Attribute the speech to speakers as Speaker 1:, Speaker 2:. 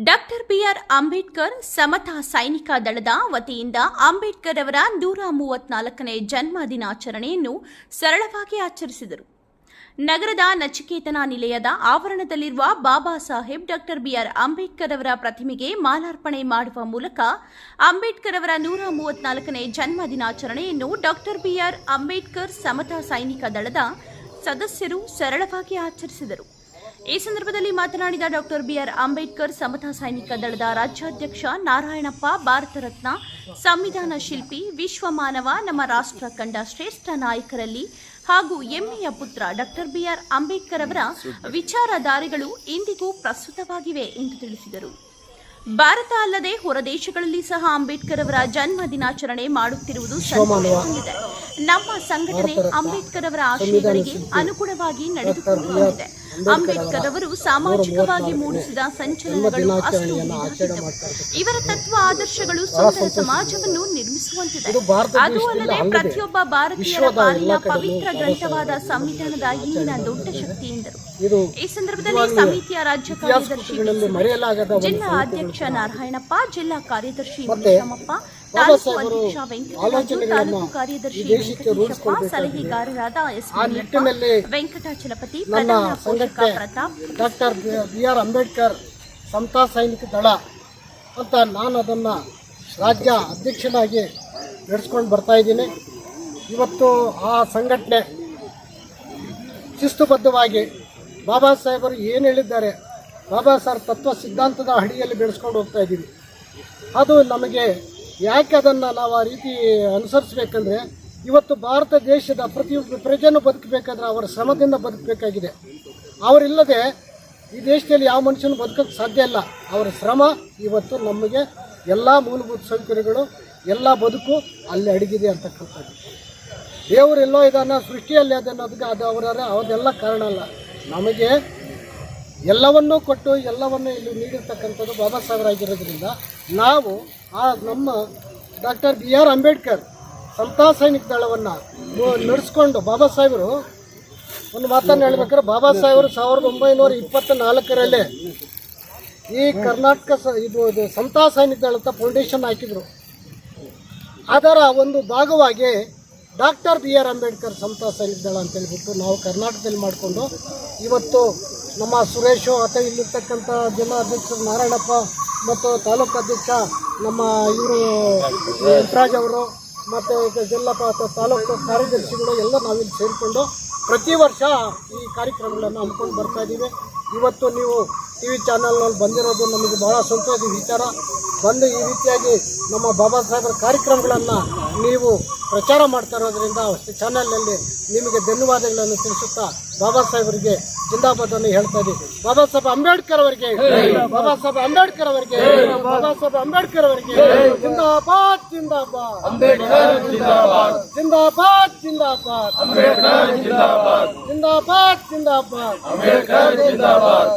Speaker 1: Doctor B R Ambedkar ಸಮತಾ ಸೈನಿಕ ದಳದ ವತಿಯಿಂದ ಅಂಬೇಡ್ಕರ್ ಅವರ 134ನೇ ಜನ್ಮ ದಿನಾಚರಣೆಯನ್ನು ಸರಳವಾಗಿ ಆಚರಿಸಿದರು. ನಗರದ ನಚಿಕೇತನ ನಿಲಯದ ಆವರಣದಲ್ಲಿರುವ ಬಾಬಾ ಸಾಹೇಬ್ ಡಾಕ್ಟರ್ ಬಿಆರ್ ಅಂಬೇಡ್ಕರ್ ಅವರ ಪ್ರತಿಮೆಗೆ ಮಾಲಾರ್ಪಣೆ ಮಾಡುವ ಮೂಲಕ ಅಂಬೇಡ್ಕರ್ ಅವರ 134ನೇ ಜನ್ಮ ದಿನಾಚರಣೆಯನ್ನು ಡಾಕ್ಟರ್ ಬಿಆರ್ ಅಂಬೇಡ್ಕರ್ ಸಮತಾ ಸೈನಿಕ ದಳದ ಸದಸ್ಯರು ಸರಳವಾಗಿ ಆಚರಿಸಿದರು. ಈ ಸಂದರ್ಭದಲ್ಲಿ ಮಾತನಾಡಿದ ಡಾಕ್ಟರ್ ಬಿಆರ್ ಅಂಬೇಡ್ಕರ್ ಸಮತಾ ಸೈನಿಕ ದಳದ ರಾಜ್ಯಾಧ್ಯಕ್ಷ ನಾರಾಯಣಪ್ಪ, ಭಾರತ ರತ್ನ, ಸಂವಿಧಾನ ಶಿಲ್ಪಿ, ವಿಶ್ವಮಾನವ, ನಮ್ಮ ರಾಷ್ಟ್ರ ಕಂಡ ಶ್ರೇಷ್ಠ ನಾಯಕರಲ್ಲಿ ಹಾಗೂ ಹೆಮ್ಮೆಯ ಪುತ್ರ ಡಾಕ್ಟರ್ ಬಿಆರ್ ಅಂಬೇಡ್ಕರ್ ಅವರ ವಿಚಾರಧಾರೆಗಳು ಇಂದಿಗೂ ಪ್ರಸ್ತುತವಾಗಿವೆ ಎಂದು ತಿಳಿಸಿದರು. ಭಾರತ ಅಲ್ಲದೆ ಹೊರ ದೇಶಗಳಲ್ಲಿ ಸಹ ಅಂಬೇಡ್ಕರ್ ಅವರ ಜನ್ಮ ದಿನಾಚರಣೆ ಮಾಡುತ್ತಿರುವುದು ಸಂತೋಷವಾಗಿದೆ. ನಮ್ಮ ಸಂಘಟನೆ ಅಂಬೇಡ್ಕರ್ ಅವರ ಆಶಯಗಳಿಗೆ ಅನುಗುಣವಾಗಿ ನಡೆದುಕೊಂಡು ಬಂದಿದೆ. ಅಂಬೇಡ್ಕರ್ ಅವರು ಸಾಮಾಜಿಕವಾಗಿ ಮೂಡಿಸಿದ ಸಂಚಲನಗಳು ಅಷ್ಟು ವಿಧವಿದ್ದವು. ಇವರ ತತ್ವ ಆದರ್ಶಗಳು ಸುಂದರ ಸಮಾಜವನ್ನು ನಿರ್ಮಿಸುವಂತಿದೆ. ಅದು ಅಲ್ಲದೆ ಪ್ರತಿಯೊಬ್ಬ ಭಾರತೀಯರ ಪಾಲಿನ ಪವಿತ್ರ ಗ್ರಂಥವಾದ ಸಂವಿಧಾನದ ಹಿಂದಿನ ದೊಡ್ಡ ಶಕ್ತಿ ಎಂದರು. ಈ ಸಂದರ್ಭದಲ್ಲಿ ಸಮಿತಿಯ ರಾಜ್ಯ ಕಾರ್ಯದರ್ಶಿ ಜಿಲ್ಲಾ ಅಧ್ಯಕ್ಷ ನಾರಾಯಣಪ್ಪ, ಜಿಲ್ಲಾ ಕಾರ್ಯದರ್ಶಿ ಮುನಿರಾಮಪ್ಪ, ತಾಲೂಕು ಅಧ್ಯಕ್ಷ ವೆಂಕಟರಾಜು, ತಾಲೂಕು ಕಾರ್ಯದರ್ಶಿ ವೆಂಕಟೇಶಪ್ಪ, ಸಲಹೆಗಾರರಾದ ಎಸ್ ವೆಂಕಟಾಚಲಪತಿ, ಪ್ರಧಾನ ಪೋಷಕ ಪ್ರತಾಪ್.
Speaker 2: ಡಾಕ್ಟರ್ ಬಿಆರ್ ಅಂಬೇಡ್ಕರ್ ಸಮತಾ ಸೈನಿಕ ದಳ ಅಂತ ನಾನು ಅದನ್ನು ರಾಜ್ಯ ಅಧ್ಯಕ್ಷನಾಗಿ ನಡೆಸ್ಕೊಂಡು ಬರ್ತಾ ಇದ್ದೀನಿ. ಇವತ್ತು ಆ ಸಂಘಟನೆ ಶಿಸ್ತುಬದ್ಧವಾಗಿ ಬಾಬಾ ಸಾಹೇಬರು ಏನು ಹೇಳಿದ್ದಾರೆ, ಬಾಬಾ ಸಾಹೇಬ್ ತತ್ವ ಸಿದ್ಧಾಂತದ ಅಡಿಯಲ್ಲಿ ಬೆಳೆಸ್ಕೊಂಡು ಹೋಗ್ತಾ ಇದ್ದೀವಿ. ಅದು ನಮಗೆ ಯಾಕೆ ಅದನ್ನು ನಾವು ಆ ರೀತಿ ಅನುಸರಿಸಬೇಕಂದ್ರೆ, ಇವತ್ತು ಭಾರತ ದೇಶದ ಪ್ರತಿಯೊಬ್ಬ ಪ್ರಜೆಯನ್ನು ಬದುಕಬೇಕಾದ್ರೆ ಅವರ ಶ್ರಮದಿಂದ ಬದುಕಬೇಕಾಗಿದೆ. ಅವರಿಲ್ಲದೆ ಈ ದೇಶದಲ್ಲಿ ಯಾವ ಮನುಷ್ಯನೂ ಬದುಕೋಕ್ಕೆ ಸಾಧ್ಯ ಇಲ್ಲ. ಅವರ ಶ್ರಮ ಇವತ್ತು ನಮಗೆ ಎಲ್ಲ ಮೂಲಭೂತ ಸೌಕರ್ಯಗಳು, ಎಲ್ಲ ಬದುಕು ಅಲ್ಲಿ ಅಡಗಿದೆ ಅಂತಕ್ಕಂಥದ್ದು. ದೇವರು ಎಲ್ಲೋ ಇದನ್ನು ಸೃಷ್ಟಿಯಲ್ಲಿ ಅದನ್ನೋದಕ್ಕೆ ಅದೆಲ್ಲ ಕಾರಣ ಅಲ್ಲ. ನಮಗೆ ಎಲ್ಲವನ್ನೂ ಕೊಟ್ಟು ಎಲ್ಲವನ್ನೂ ಇಲ್ಲಿ ನೀಡಿರ್ತಕ್ಕಂಥದ್ದು ಬಾಬಾ ಸಾಹೇಬರಾಗಿರೋದ್ರಿಂದ ನಾವು ನಮ್ಮ ಡಾಕ್ಟರ್ ಬಿ ಆರ್ ಅಂಬೇಡ್ಕರ್ ಸಮತಾ ಸೈನಿಕ ದಳವನ್ನು ನಡೆಸ್ಕೊಂಡು ಬಾಬಾ ಸಾಹೇಬರು ಒಂದು ಮಾತನ್ನು ಹೇಳ್ಬೇಕಾದ್ರೆ, ಬಾಬಾ ಸಾಹೇಬರು 1924ರಲ್ಲಿ ಈ ಕರ್ನಾಟಕ ಇದು ಸಮತಾ ಸೈನಿಕ ದಳದ ಫೌಂಡೇಶನ್ ಹಾಕಿದರು. ಅದರ ಒಂದು ಭಾಗವಾಗಿ ಡಾಕ್ಟರ್ ಬಿ ಆರ್ ಅಂಬೇಡ್ಕರ್ ಸಮತಾ ಸೈನಿಕ ದಳ ಅಂತೇಳ್ಬಿಟ್ಟು ನಾವು ಕರ್ನಾಟಕದಲ್ಲಿ ಮಾಡಿಕೊಂಡು ಇವತ್ತು ನಮ್ಮ ಸುರೇಶು ಅಥವಾ ಇಲ್ಲಿರ್ತಕ್ಕಂಥ ಜಿಲ್ಲಾ ಅಧ್ಯಕ್ಷರು ನಾರಾಯಣಪ್ಪ ಮತ್ತು ತಾಲೂಕು ಅಧ್ಯಕ್ಷ ನಮ್ಮ ಇವರು ವೆಂಕಟರಾಜ್ ಅವರು ಮತ್ತು ಜಿಲ್ಲಾ ತಾಲೂಕು ಕಾರ್ಯದರ್ಶಿಗಳು ಎಲ್ಲ ನಾವಿಲ್ಲಿ ಸೇರಿಕೊಂಡು ಪ್ರತಿ ವರ್ಷ ಈ ಕಾರ್ಯಕ್ರಮಗಳನ್ನು ಹಮ್ಮಿಕೊಂಡು ಬರ್ತಾ ಇದ್ದೀವಿ. ಇವತ್ತು ನೀವು ಟಿ ವಿ ಚಾನಲ್ನಲ್ಲಿ ಬಂದಿರೋದು ನಮಗೆ ಬಹಳ ಸಂತೋಷ ವಿಚಾರ. ಬಂದು ಈ ರೀತಿಯಾಗಿ ನಮ್ಮ ಬಾಬಾ ಸಾಹೇಬರ ಕಾರ್ಯಕ್ರಮಗಳನ್ನು ನೀವು ಪ್ರಚಾರ ಮಾಡ್ತಾ ಇರೋದ್ರಿಂದ ಚಾನಲ್ನಲ್ಲಿ ನಿಮಗೆ ಧನ್ಯವಾದಗಳನ್ನು ತಿಳಿಸುತ್ತಾ ಬಾಬಾ ಸಾಹೇಬರಿಗೆ ಜಿಂದಾಬಾದನ್ನು ಹೇಳ್ತಾ ಇದ್ದೀವಿ. ಬಾಬಾ ಸಾಹೇಬ್ ಅಂಬೇಡ್ಕರ್ ಅವರಿಗೆ, ಬಾಬಾ ಸಾಹೇಬ್ ಅಂಬೇಡ್ಕರ್ ಅವರಿಗೆ, ಬಾಬಾ ಸಾಹೇಬ್ ಅಂಬೇಡ್ಕರ್ ಅವರಿಗೆ ಜಿಂದಾಬಾದ್ ಜಿಂದಾಬಾದ್, ಜಿಂದಾಬಾದ್ ಜಿಂದಾಬಾದ್, ಜಿಂದಾಬಾದ್ ಜಿಂದಾಬಾದ್, ಜಿಂದಾಬಾದ್ ಜಿಂದಾಬಾದ್.